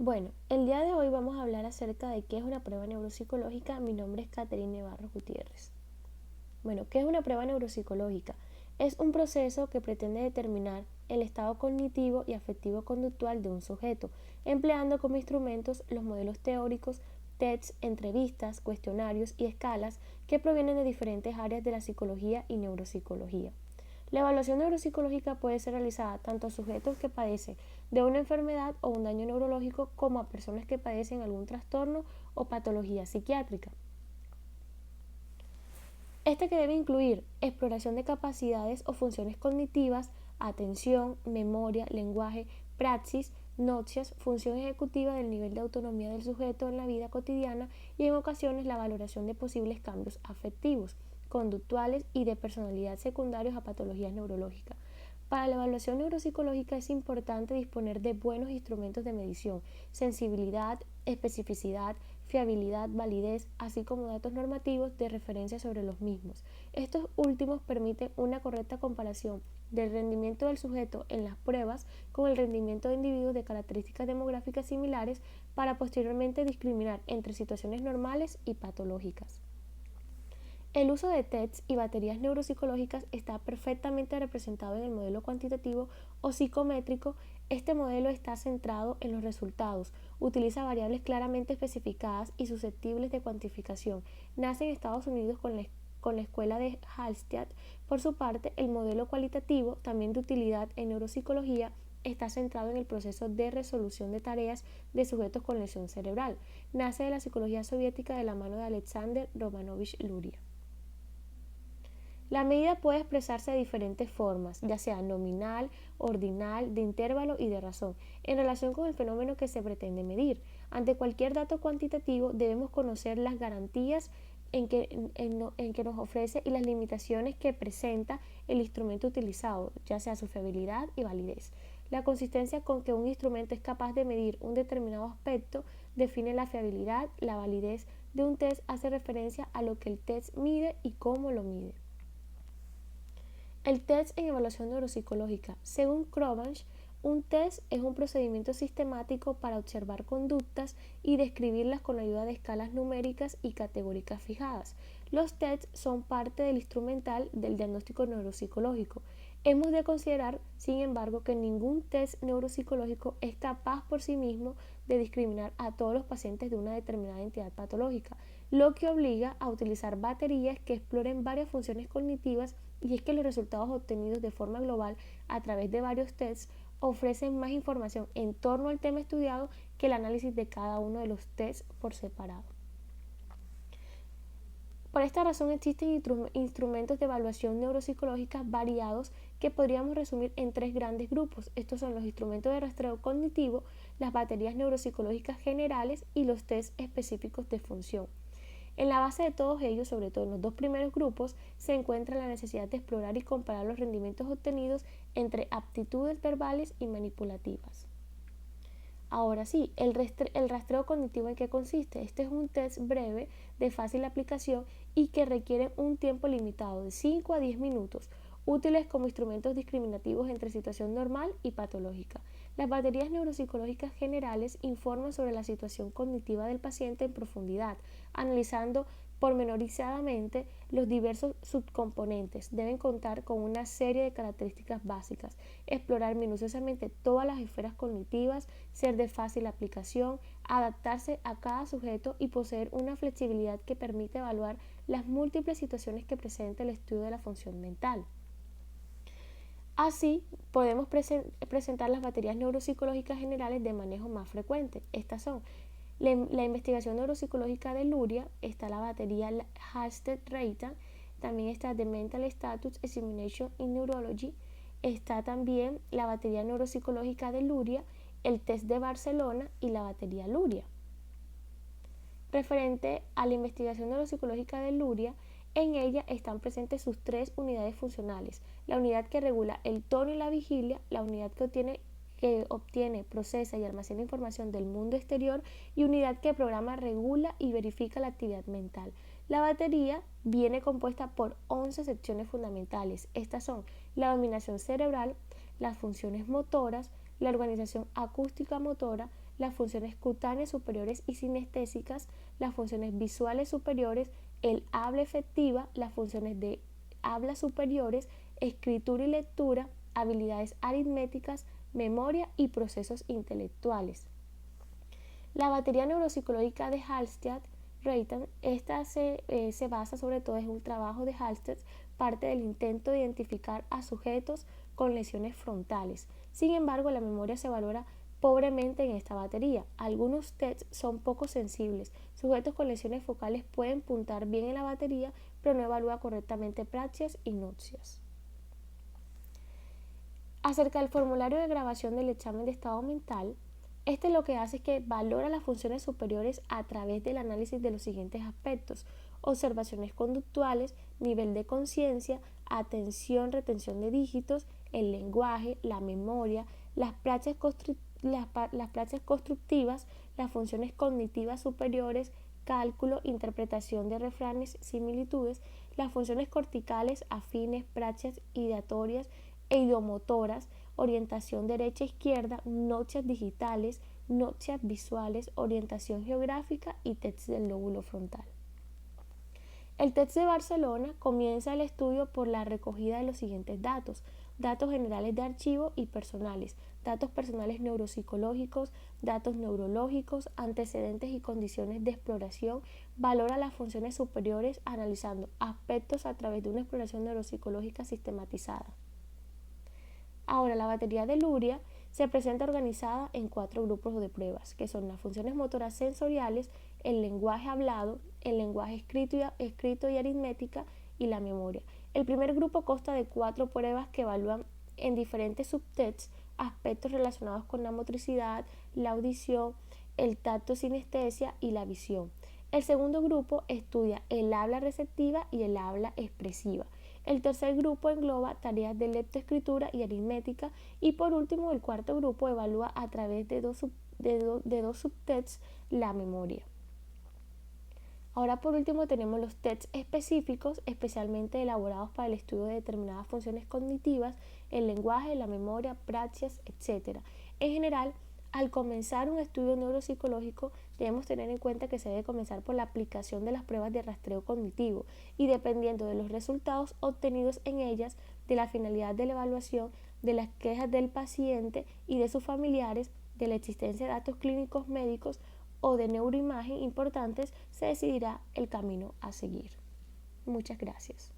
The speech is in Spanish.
Bueno, el día de hoy vamos a hablar acerca de qué es una prueba neuropsicológica. Mi nombre es Caterine Navarro Gutiérrez. Bueno, ¿qué es una prueba neuropsicológica? Es un proceso que pretende determinar el estado cognitivo y afectivo conductual de un sujeto, empleando como instrumentos los modelos teóricos, tests, entrevistas, cuestionarios y escalas que provienen de diferentes áreas de la psicología y neuropsicología. La evaluación neuropsicológica puede ser realizada tanto a sujetos que padecen de una enfermedad o un daño neurológico como a personas que padecen algún trastorno o patología psiquiátrica. Este que debe incluir exploración de capacidades o funciones cognitivas, atención, memoria, lenguaje, praxis, noticias, función ejecutiva del nivel de autonomía del sujeto en la vida cotidiana y en ocasiones la valoración de posibles cambios afectivos, conductuales y de personalidad secundarios a patologías neurológicas. Para la evaluación neuropsicológica es importante disponer de buenos instrumentos de medición, sensibilidad, especificidad, fiabilidad, validez, así como datos normativos de referencia sobre los mismos. Estos últimos permiten una correcta comparación del rendimiento del sujeto en las pruebas con el rendimiento de individuos de características demográficas similares para posteriormente discriminar entre situaciones normales y patológicas. El uso de tests y baterías neuropsicológicas está perfectamente representado en el modelo cuantitativo o psicométrico. Este modelo está centrado en los resultados, utiliza variables claramente especificadas y susceptibles de cuantificación. Nace en Estados Unidos con la escuela de Hallstatt. Por su parte, el modelo cualitativo, también de utilidad en neuropsicología, está centrado en el proceso de resolución de tareas de sujetos con lesión cerebral. Nace de la psicología soviética de la mano de Alexander Romanovich Luria. La medida puede expresarse de diferentes formas, ya sea nominal, ordinal, de intervalo y de razón, en relación con el fenómeno que se pretende medir. Ante cualquier dato cuantitativo debemos conocer las garantías en que nos ofrece y las limitaciones que presenta el instrumento utilizado, ya sea su fiabilidad y validez. La consistencia con que un instrumento es capaz de medir un determinado aspecto define la fiabilidad. La validez de un test hace referencia a lo que el test mide y cómo lo mide. El test en evaluación neuropsicológica. Según Crobach, un test es un procedimiento sistemático para observar conductas y describirlas con la ayuda de escalas numéricas y categóricas fijadas. Los tests son parte del instrumental del diagnóstico neuropsicológico. Hemos de considerar, sin embargo, que ningún test neuropsicológico es capaz por sí mismo de discriminar a todos los pacientes de una determinada entidad patológica, lo que obliga a utilizar baterías que exploren varias funciones cognitivas, y es que los resultados obtenidos de forma global a través de varios tests ofrecen más información en torno al tema estudiado que el análisis de cada uno de los tests por separado. Por esta razón existen instrumentos de evaluación neuropsicológica variados que podríamos resumir en tres grandes grupos. Estos son los instrumentos de rastreo cognitivo, las baterías neuropsicológicas generales y los tests específicos de función. En la base de todos ellos, sobre todo en los dos primeros grupos, se encuentra la necesidad de explorar y comparar los rendimientos obtenidos entre aptitudes verbales y manipulativas. Ahora sí, el rastreo cognitivo, ¿en qué consiste? Este es un test breve, de fácil aplicación y que requiere un tiempo limitado de 5 a 10 minutos, útiles como instrumentos discriminativos entre situación normal y patológica. Las baterías neuropsicológicas generales informan sobre la situación cognitiva del paciente en profundidad, analizando pormenorizadamente los diversos subcomponentes. Deben contar con una serie de características básicas, explorar minuciosamente todas las esferas cognitivas, ser de fácil aplicación, adaptarse a cada sujeto y poseer una flexibilidad que permite evaluar las múltiples situaciones que presenta el estudio de la función mental. Así, podemos presentar las baterías neuropsicológicas generales de manejo más frecuente. Estas son la investigación neuropsicológica de Luria, está la batería Halstead-Reita, también está The Mental Status Examination in Neurology, está también la batería neuropsicológica de Luria, el test de Barcelona y la batería Luria. Referente a la investigación neuropsicológica de Luria, en ella están presentes sus tres unidades funcionales: la unidad que regula el tono y la vigilia, la unidad que obtiene, procesa y almacena información del mundo exterior, y unidad que programa, regula y verifica la actividad mental. La batería viene compuesta por 11 secciones fundamentales. Estas son la dominación cerebral, las funciones motoras, la organización acústica motora, las funciones cutáneas superiores y sinestésicas, las funciones visuales superiores, el habla efectiva, las funciones de habla superiores, escritura y lectura, habilidades aritméticas, memoria y procesos intelectuales. La batería neuropsicológica de Hallstead-Reitan, esta se basa sobre todo en un trabajo de Hallstead, parte del intento de identificar a sujetos con lesiones frontales. Sin embargo, la memoria se valora pobremente en esta batería. Algunos tests son poco sensibles. Sujetos con lesiones focales pueden puntar bien en la batería, pero no evalúa correctamente praxias y notcias. Acerca del formulario de grabación del examen de estado mental, este lo que hace es que valora las funciones superiores a través del análisis de los siguientes aspectos: observaciones conductuales, nivel de conciencia, atención, retención de dígitos, el lenguaje, la memoria, las praxias constructivas, las funciones cognitivas superiores, cálculo, interpretación de refranes, similitudes, las funciones corticales, afines, praxias ideatorias e ideomotoras, orientación derecha-izquierda, notcias digitales, notcias visuales, orientación geográfica y test del lóbulo frontal. El test de Barcelona comienza el estudio por la recogida de los siguientes datos: datos generales de archivo y personales, datos personales neuropsicológicos, datos neurológicos, antecedentes y condiciones de exploración. Valora las funciones superiores analizando aspectos a través de una exploración neuropsicológica sistematizada. Ahora, la batería de Luria se presenta organizada en 4 grupos de pruebas, que son las funciones motoras sensoriales, el lenguaje hablado, el lenguaje escrito y aritmética y la memoria. El primer grupo consta de 4 pruebas que evalúan en diferentes subtests aspectos relacionados con la motricidad, la audición, el tacto, sinestesia y la visión. El segundo grupo estudia el habla receptiva y el habla expresiva. El tercer grupo engloba tareas de lectoescritura y aritmética, y por último el cuarto grupo evalúa a través de dos subtests la memoria. Ahora por último tenemos los tests específicos especialmente elaborados para el estudio de determinadas funciones cognitivas, el lenguaje, la memoria, praxias, etc. En general, al comenzar un estudio neuropsicológico debemos tener en cuenta que se debe comenzar por la aplicación de las pruebas de rastreo cognitivo, y dependiendo de los resultados obtenidos en ellas, de la finalidad de la evaluación, de las quejas del paciente y de sus familiares, de la existencia de datos clínicos médicos o de neuroimagen importantes, se decidirá el camino a seguir. Muchas gracias.